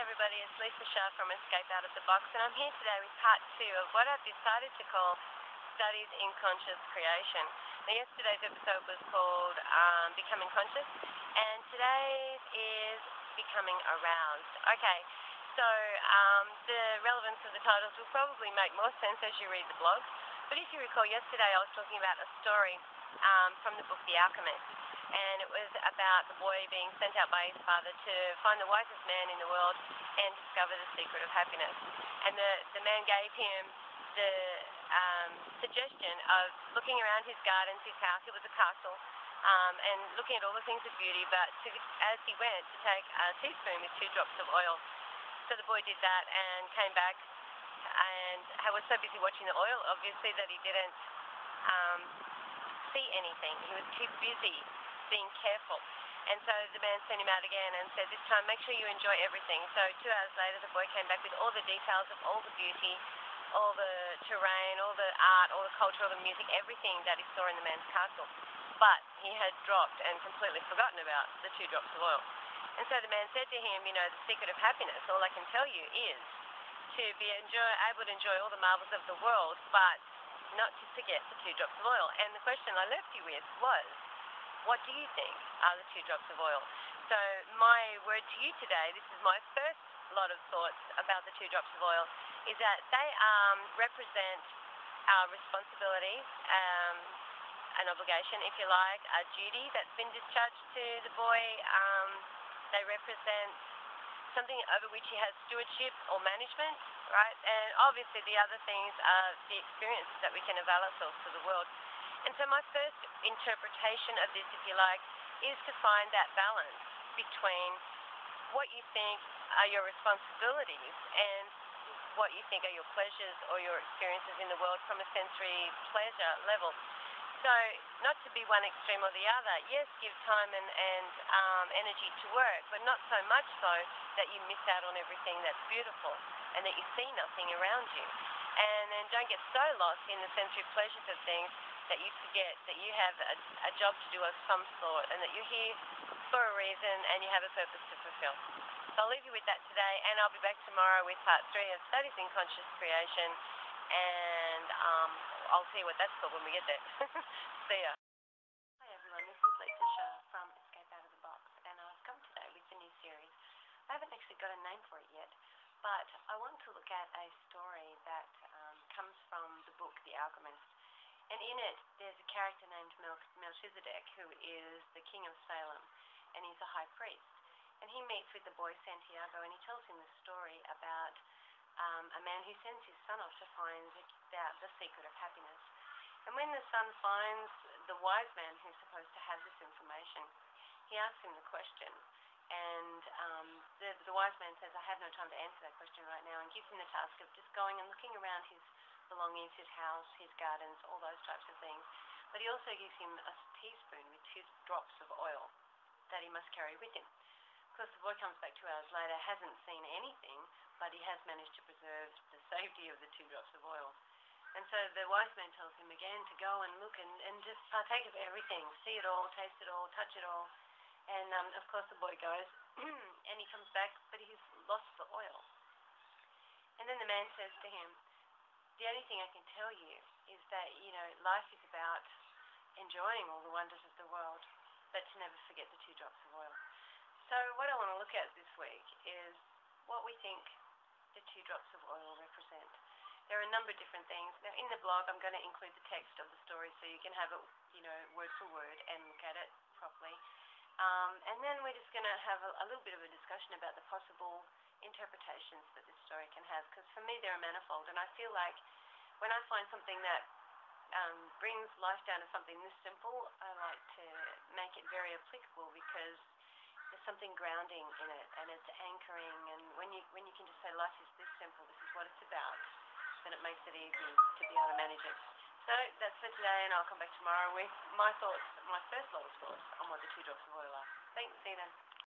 everybody, it's Lisa Shah from Escape Out of the Box, and I'm here today with part 2 of what I've decided to call Studies in Conscious Creation. Now, yesterday's episode was called Becoming Conscious, and today's is Becoming Aroused. Okay, so the relevance of the titles will probably make more sense as you read the blog, but if you recall, yesterday I was talking about a story from the book The Alchemist, and it was about the boy being sent out by his father to find the wisest man in the world and discover the secret of happiness. And the man gave him the suggestion of looking around his gardens, his house. It was a castle, and looking at all the things of beauty, but as he went, to take a teaspoon with 2 drops of oil. So the boy did that and came back and was so busy watching the oil, obviously, that he didn't see anything. He was too busy being careful. And so the man sent him out again and said, this time make sure you enjoy everything. So 2 hours later, the boy came back with all the details of all the beauty, all the terrain, all the art, all the culture, all the music, everything that he saw in the man's castle. But he had dropped and completely forgotten about the 2 drops of oil. And so the man said to him, you know, the secret of happiness, all I can tell you is to be able to enjoy all the marvels of the world, but not to forget the 2 drops of oil. And the question I left you with was, what do you think are the 2 drops of oil? So my word to you today, this is my first lot of thoughts about the 2 drops of oil, is that they represent our responsibility, an obligation, if you like, a duty that's been discharged to the boy. They represent something over which he has stewardship or management, right? And obviously the other things are the experiences that we can avail ourselves to the world. And so my first interpretation of this, if you like, is to find that balance between what you think are your responsibilities and what you think are your pleasures or your experiences in the world from a sensory pleasure level. So not to be one extreme or the other. Yes, give time and energy to work, but not so much so that you miss out on everything that's beautiful and that you see nothing around you. And then don't get so lost in the sensory pleasures of things that you forget that you have a job to do of some sort and that you're here for a reason and you have a purpose to fulfill. So I'll leave you with that today, and I'll be back tomorrow with part 3 of Studies in Conscious Creation, and I'll see what that's called when we get there. See ya. Hi everyone, this is Lisa Shah from Escape Out of the Box, and I've come today with a new series. I haven't actually got a name for it yet, but I want to look at a story that comes from the book The Alchemist. And in it, there's a character named Melchizedek, who is the king of Salem, and he's a high priest. And he meets with the boy Santiago, and he tells him the story about a man who sends his son off to find out the secret of happiness. And when the son finds the wise man who's supposed to have this information, he asks him the question. And the wise man says, I have no time to answer that question right now, and gives him the task of just going and looking around his belongings, his house, his gardens, all those types of things. But he also gives him a teaspoon with 2 drops of oil that he must carry with him. Of course, the boy comes back 2 hours later, hasn't seen anything, but he has managed to preserve the safety of the 2 drops of oil. And so the wise man tells him again to go and look and just partake of everything, see it all, taste it all, touch it all. And of course the boy goes and he comes back, but he's lost the oil. And then the man says to him, the only thing I can tell you is that, you know, life is about enjoying all the wonders of the world, but to never forget the 2 drops of oil. So what I want to look at this week is what we think the 2 drops of oil represent. There are a number of different things. Now in the blog I'm going to include the text of the story so you can have it, you know, word for word and look at it properly. And then we're just going to have a little bit of a discussion about the possible interpretations that this story can have, because for me they're manifold, and I feel like when I find something that brings life down to something this simple, I like to make it very applicable, because there's something grounding in it and it's anchoring, and when you can just say life is this simple, this is what it's about, then it makes it easy to be able to manage it. So that's for today, and I'll come back tomorrow with my thoughts, my first lot of thoughts on what the 2 drops of oil are. Thanks, see you then.